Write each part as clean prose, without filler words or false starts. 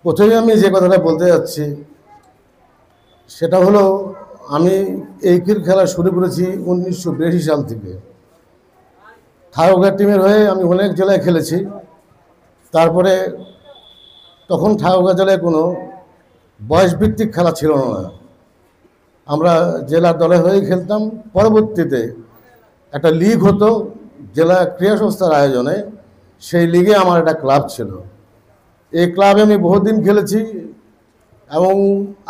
প্রথমে আমি যে কথাটা বলতে যাচ্ছি সেটা হলো, আমি এই ক্রিকেট খেলা শুরু করেছি 1982 সাল থেকে। ঠাকুরগাঁ টিমের হয়ে আমি অনেক জেলায় খেলেছি। তারপরে তখন ঠাকুরগাঁ জেলায় কোনো বয়সভিত্তিক খেলা ছিল না, আমরা জেলা দলের হয়েই খেলতাম। পরবর্তীতে একটা লিগ হতো জেলা ক্রীড়া সংস্থার আয়োজনে, সেই লিগে আমার একটা ক্লাব ছিল। এই ক্লাবে আমি বহুদিন খেলেছি এবং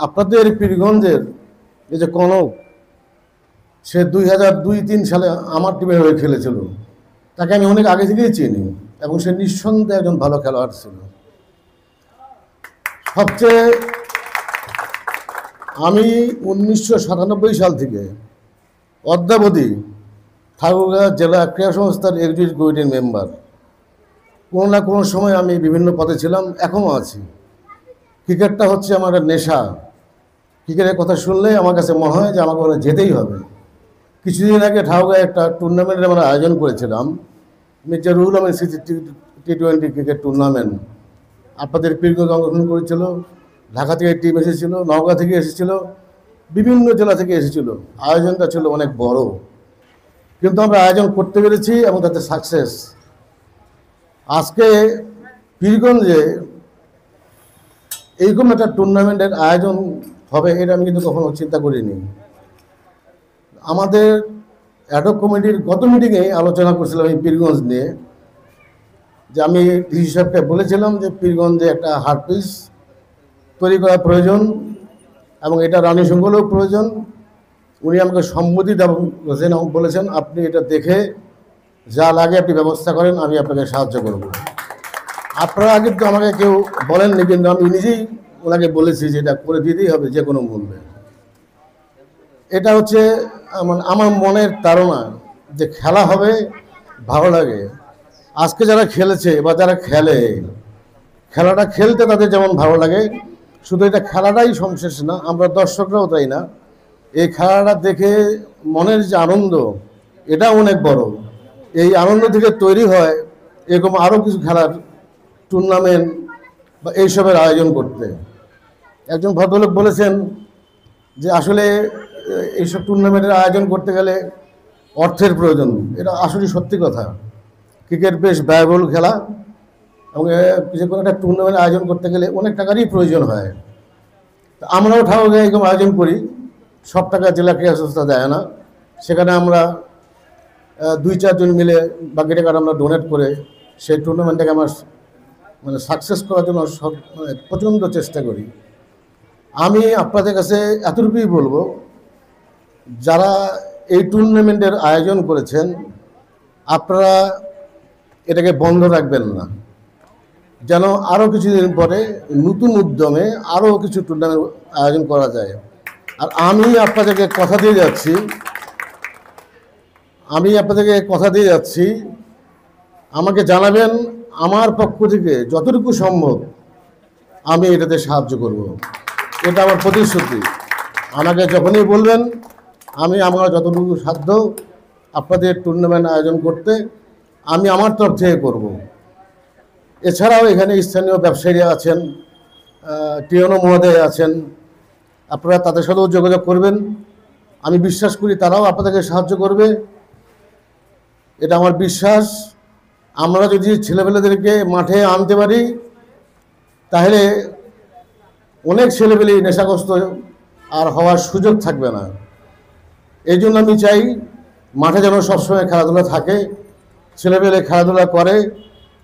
আপনাদের পীরগঞ্জের এই যে কনক, সে 2002-03 সালে আমার টিমের হয়ে খেলেছিল। তাকে আমি অনেক আগে থেকেই চিনি এবং সে নিঃসন্দেহে একজন ভালো খেলোয়াড় ছিল। সবচেয়ে আমি 1997 সাল থেকে অদ্যাবধি ঠাকুরগাঁ জেলা ক্রীড়া সংস্থার এক্সিকিউটিভ কমিটির মেম্বার। কোনো না কোনো সময় আমি বিভিন্ন পদে ছিলাম, এখনও আছি। ক্রিকেটটা হচ্ছে আমার একটা নেশা। ক্রিকেটের কথা শুনলেই আমার কাছে মনে হয় যে আমাকে ওখানে যেতেই হবে। কিছুদিন আগে ঠাকুরগাঁয়ে একটা টুর্নামেন্টের আমরা আয়োজন করেছিলাম, Mirza Ruhul Amin T20 cricket tournament. আপনাদের পীরগঞ্জ অংশগ্রহণ করেছিল, ঢাকা থেকে টিম এসেছিল, নওগাঁ থেকে এসেছিল, বিভিন্ন জেলা থেকে এসেছিল। আয়োজনটা ছিল অনেক বড়, কিন্তু আমরা আয়োজন করতে পেরেছি এবং তাতে সাকসেস। আজকে পীরগঞ্জে এইরকম একটা টুর্নামেন্টের আয়োজন হবে এটা আমি কিন্তু কখনো চিন্তা করিনি। আমাদের অ্যাডহক কমিটির গত মিটিংয়ে আলোচনা করছিলাম এই পীরগঞ্জ নিয়ে, যে আমি ডিসি সাহেবকে বলেছিলাম যে পীরগঞ্জে একটা হার্ড পিচ তৈরি করা প্রয়োজন এবং এটা রানী সংঘলেও প্রয়োজন। উনি আমাকে সম্মতি দেন এবং বলেছেন আপনি এটা দেখে যা লাগে আপনি ব্যবস্থা করেন, আমি আপনাকে সাহায্য করব। আপনারা আগে তো আমাকে কেউ বলেননি, কিন্তু আমি নিজেই ওনাকে বলেছি যে এটা করে দিতেই হবে যে কোনো মূল্যে। এটা হচ্ছে আমার মনের তাড়না যে খেলা হবে, ভালো লাগে। আজকে যারা খেলেছে বা যারা খেলে, খেলাটা খেলতে তাদের যেমন ভালো লাগে, শুধু এটা খেলাটাই সবশেষ না, আমরা দর্শকরাও তাই না। এই খেলাটা দেখে মনের যে আনন্দ, এটা অনেক বড়। এই আনন্দ থেকে তৈরি হয় এরকম আরও কিছু খেলার টুর্নামেন্ট বা এইসবের আয়োজন করতে। একজন ভদ্রলোক বলেছেন যে আসলে এইসব টুর্নামেন্টের আয়োজন করতে গেলে অর্থের প্রয়োজন। এটা আসলে সত্যি কথা। ক্রিকেট বেশ ব্যয়বহুল খেলা এবং যে কোনো একটা টুর্নামেন্ট আয়োজন করতে গেলে অনেক টাকারই প্রয়োজন হয়। আমরাও ঠাকুরগাঁয়ে এরকম আয়োজন করি, সব টাকা জেলা ক্রীড়া সংস্থা দেয় না। সেখানে আমরা 2-4 জন মিলে বাকি টাকাটা আমরা ডোনেট করে সেই টুর্নামেন্টটাকে আমার সাকসেস করার জন্য প্রচণ্ড চেষ্টা করি। আমি আপনাদের কাছে এতটুকুই বলবো, যারা এই টুর্নামেন্টের আয়োজন করেছেন আপনারা এটাকে বন্ধ রাখবেন না, যেন আরও কিছুদিন পরে নতুন উদ্যমে আরও কিছু টুর্নামেন্ট আয়োজন করা যায়। আর আমি আপনাদেরকে কথা দিয়ে যাচ্ছি, আমাকে জানাবেন, আমার পক্ষ থেকে যতটুকু সম্ভব আমি এটাতে সাহায্য করব। এটা আমার প্রতিশ্রুতি। আমাকে যখনই বলবেন আমি আমার যতটুকু সাধ্য আপনাদের টুর্নামেন্ট আয়োজন করতে আমি আমার তরফ থেকে করব। এছাড়াও এখানে স্থানীয় ব্যবসায়ীরা আছেন, টিওনো মহোদয় আছেন, আপনারা তাদের সাথেও যোগাযোগ করবেন। আমি বিশ্বাস করি তারাও আপনাদেরকে সাহায্য করবে, এটা আমার বিশ্বাস। আমরা যদি ছেলেপেলেদেরকে মাঠে আনতে পারি তাহলে অনেক ছেলেপেলে নেশাগ্রস্ত আর হওয়ার সুযোগ থাকবে না। এই জন্য আমি চাই মাঠে যেন সবসময় খেলাধুলা থাকে, ছেলেপেলে খেলাধুলা করে।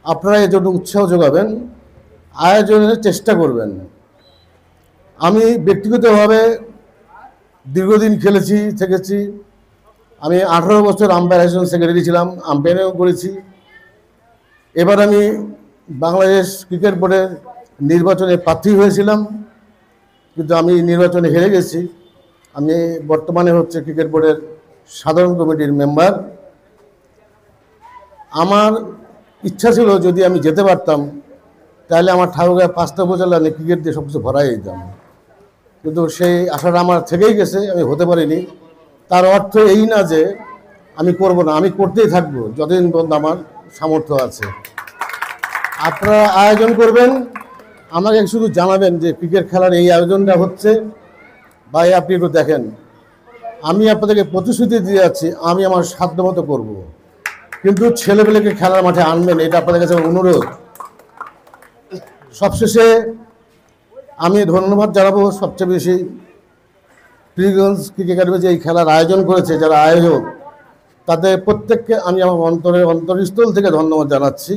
আপনারা এর জন্য উৎসাহ যোগাবেন, আয়োজনের চেষ্টা করবেন। আমি ব্যক্তিগতভাবে দীর্ঘদিন থেকেছি। আমি 18 বছর আম্পায়ার অ্যাসোসিয়েশন সেক্রেটারি ছিলাম, আম্পায়ারিংও করেছি। এবার আমি বাংলাদেশ ক্রিকেট বোর্ডের নির্বাচনে প্রার্থী হয়েছিলাম, কিন্তু আমি নির্বাচনে হেরে গেছি। আমি বর্তমানে ক্রিকেট বোর্ডের সাধারণ কমিটির মেম্বার। আমার ইচ্ছা ছিল যদি আমি যেতে পারতাম তাহলে আমার ঠাকুরগাঁয় 5টা উপজেলা ক্রিকেট দিয়ে সব কিছু ভরাই যেতাম, কিন্তু সেই আশাটা আমার থেকেই গেছে, আমি হতে পারিনি। তার অর্থ এই না যে আমি করব না, আমি করতেই থাকবো যতদিন পর্যন্ত আমার সামর্থ্য আছে। আপনারা আয়োজন করবেন, আমাকে শুধু জানাবেন যে ক্রিকেট খেলার এই আয়োজনটা হচ্ছে, ভাই আপনি একটু দেখেন। আমি আপনাদেরকে প্রতিশ্রুতি দিয়ে যাচ্ছি, আমি আমার সাধ্যমতো করব, কিন্তু ছেলেপেলেকে খেলার মাঠে আনবেন, এটা আপনাদের কাছে অনুরোধ। সবশেষে আমি ধন্যবাদ জানাবো সবচেয়ে বেশি পীরগঞ্জ ক্রিকেট একাডেমি যে এই খেলার আয়োজন করেছে, যারা আয়োজক, তাদের প্রত্যেককে আমি আমার অন্তরস্থল থেকে ধন্যবাদ জানাচ্ছি।